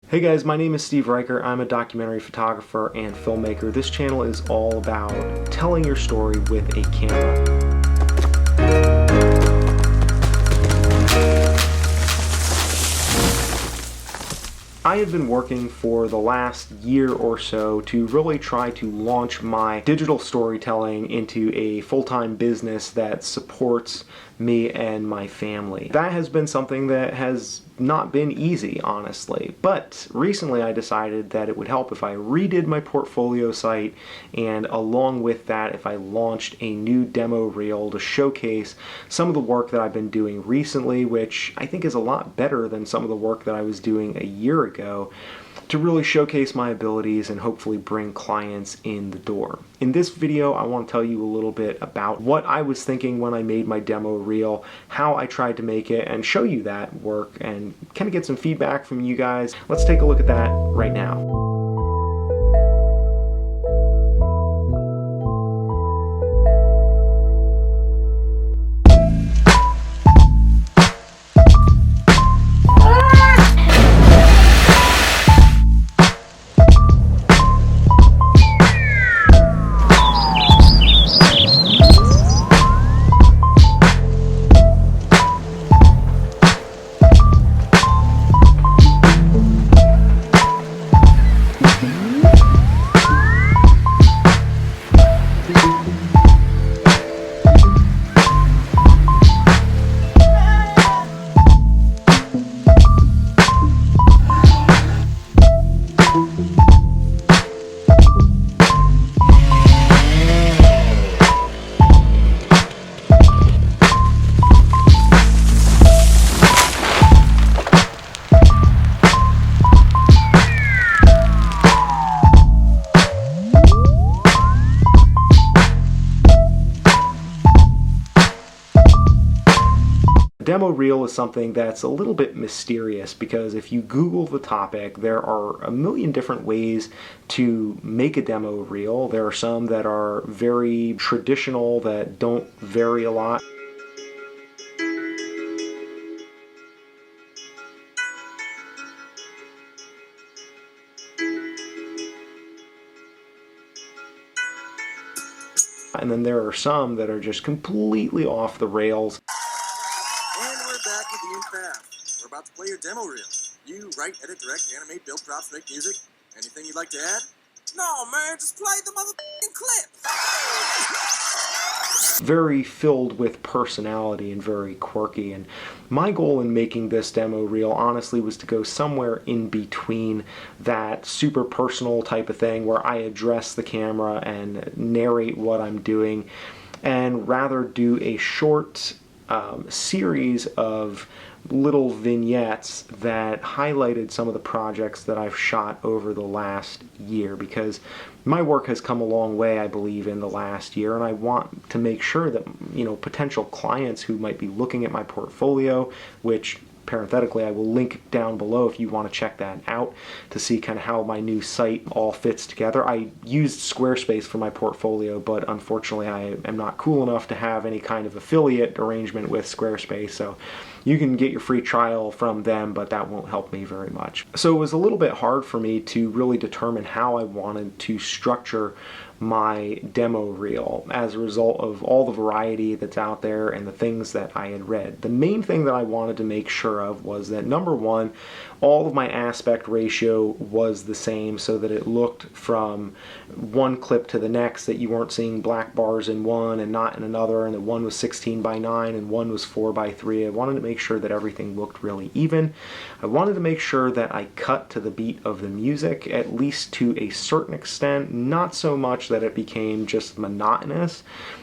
Hey guys, my name is Steve Reicher. I'm a documentary photographer and filmmaker. This channel is all about telling your story with a camera. I have been working for the last year or so to really try to launch my digital storytelling into a full-time business that supports me and my family. That has been something that has not been easy, honestly, but recently I decided that it would help if I redid my portfolio site, and along with that, if I launched a new demo reel to showcase some of the work that I've been doing recently, which I think is a lot better than some of the work that I was doing a year ago, to really showcase my abilities and hopefully bring clients in the door. In this video, I want to tell you a little bit about what I was thinking when I made my demo reel, how I tried to make it, and show you that work and kind of get some feedback from you guys. Let's take a look at that right now. Demo reel is something that's a little bit mysterious because if you Google the topic, there are a million different ways to make a demo reel. There are some that are very traditional that don't vary a lot. And then there are some that are just completely off the rails. And we're back with the new craft. We're about to play your demo reel. You write, edit, direct, animate, build props, make music. Anything you'd like to add? No, man, just play the motherfucking clip. Very filled with personality and very quirky. And my goal in making this demo reel honestly was to go somewhere in between that super personal type of thing where I address the camera and narrate what I'm doing, and rather do a short series of little vignettes that highlighted some of the projects that I've shot over the last year, because my work has come a long way, I believe, in the last year, and I want to make sure that, you know, potential clients who might be looking at my portfolio, which parenthetically I will link down below if you want to check that out to see kind of how my new site all fits together. I used Squarespace for my portfolio, but unfortunately I am not cool enough to have any kind of affiliate arrangement with Squarespace, so you can get your free trial from them, but that won't help me very much. So it was a little bit hard for me to really determine how I wanted to structure my demo reel as a result of all the variety that's out there and the things that I had read. The main thing that I wanted to make sure of was that, number one, all of my aspect ratio was the same so that it looked from one clip to the next, that you weren't seeing black bars in one and not in another, and that one was 16:9 and one was 4:3. I wanted to make sure that everything looked really even. I wanted to make sure that I cut to the beat of the music, at least to a certain extent, not so much that it became just monotonous,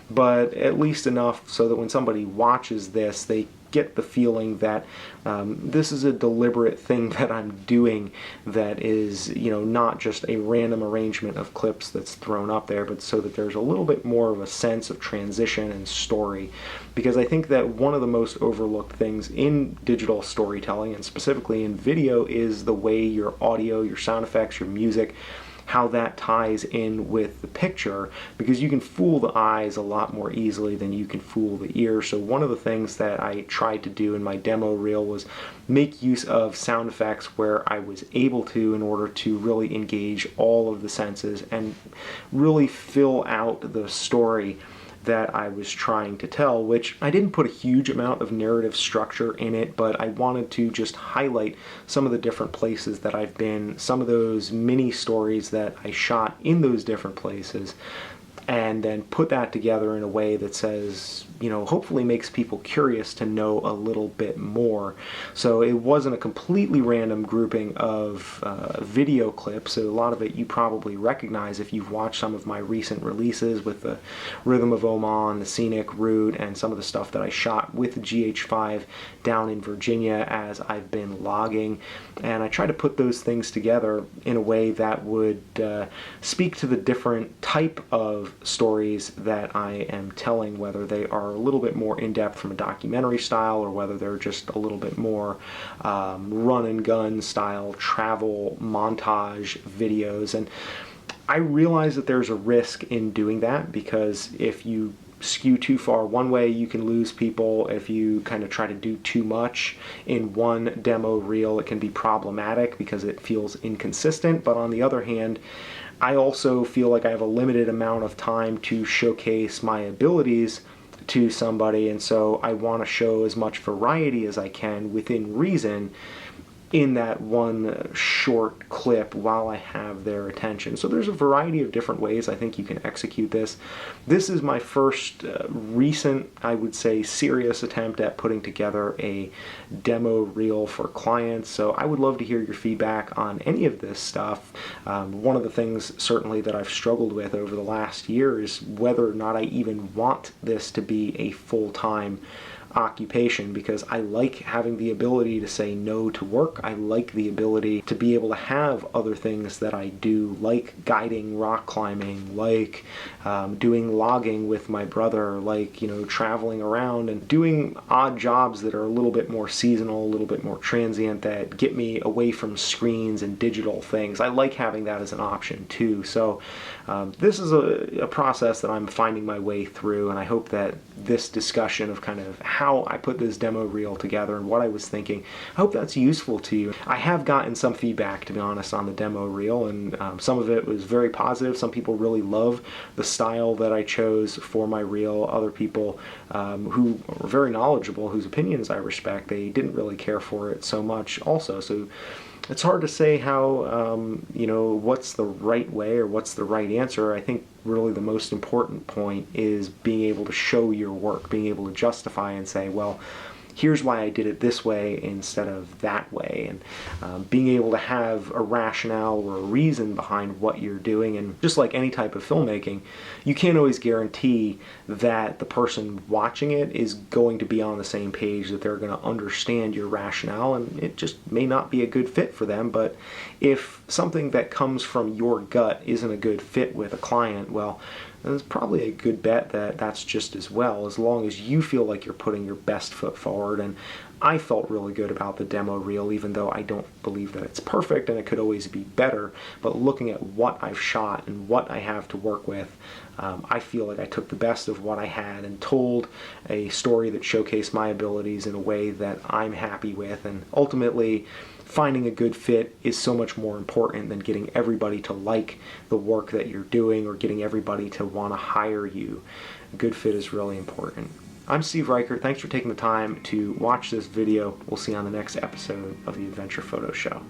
but at least enough so that when somebody watches this, they get the feeling that this is a deliberate thing that I'm doing, that is, you know, not just a random arrangement of clips that's thrown up there, but so that there's a little bit more of a sense of transition and story. Because I think that one of the most overlooked things in digital storytelling, and specifically in video, is the way your audio, your sound effects, your music how that ties in with the picture, because you can fool the eyes a lot more easily than you can fool the ear. So one of the things that I tried to do in my demo reel was make use of sound effects where I was able to, in order to really engage all of the senses and really fill out the story that I was trying to tell, which I didn't put a huge amount of narrative structure in it, but I wanted to just highlight some of the different places that I've been, some of those mini stories that I shot in those different places, and then put that together in a way that says, you know, hopefully makes people curious to know a little bit more. So it wasn't a completely random grouping of video clips. So a lot of it you probably recognize if you've watched some of my recent releases with the Rhythm of Oman, the Scenic Route, and some of the stuff that I shot with the GH5 down in Virginia as I've been logging. And I try to put those things together in a way that would speak to the different type of stories that I am telling, whether they are a little bit more in-depth from a documentary style or whether they're just a little bit more run and gun style travel montage videos. And I realize that there's a risk in doing that, because if you skew too far one way, you can lose people. If you kind of try to do too much in one demo reel, it can be problematic because it feels inconsistent. But on the other hand, I also feel like I have a limited amount of time to showcase my abilities to somebody, and so I want to show as much variety as I can within reason in that one short clip while I have their attention. So there's a variety of different ways I think you can execute this. This is my first recent, I would say, serious attempt at putting together a demo reel for clients. So I would love to hear your feedback on any of this stuff. One of the things certainly that I've struggled with over the last year is whether or not I even want this to be a full-time occupation, because I like having the ability to say no to work. I like the ability to be able to have other things that I do, like guiding rock climbing, like doing logging with my brother, like, you know, traveling around and doing odd jobs that are a little bit more seasonal, a little bit more transient, that get me away from screens and digital things. I like having that as an option too. So this is a process that I'm finding my way through, and I hope that this discussion of kind of how I put this demo reel together and what I was thinking, I hope that's useful to you. I have gotten some feedback, to be honest, on the demo reel, and some of it was very positive. Some people really love the style that I chose for my reel. Other people who are very knowledgeable, whose opinions I respect, they didn't really care for it so much also. So it's hard to say how, you know, what's the right way or what's the right answer. I think really the most important point is being able to show your work, being able to justify and say, well, here's why I did it this way instead of that way, and being able to have a rationale or a reason behind what you're doing. And just like any type of filmmaking, you can't always guarantee that the person watching it is going to be on the same page, that they're going to understand your rationale, and it just may not be a good fit for them. But if something that comes from your gut isn't a good fit with a client, well, it's probably a good bet that that's just as well, as long as you feel like you're putting your best foot forward. And I felt really good about the demo reel, even though I don't believe that it's perfect and it could always be better. But looking at what I've shot and what I have to work with, I feel like I took the best of what I had and told a story that showcased my abilities in a way that I'm happy with. And ultimately, finding a good fit is so much more important than getting everybody to like the work that you're doing or getting everybody to want to hire you. A good fit is really important. I'm Steve Richert. Thanks for taking the time to watch this video. We'll see you on the next episode of the Adventure Photo Show.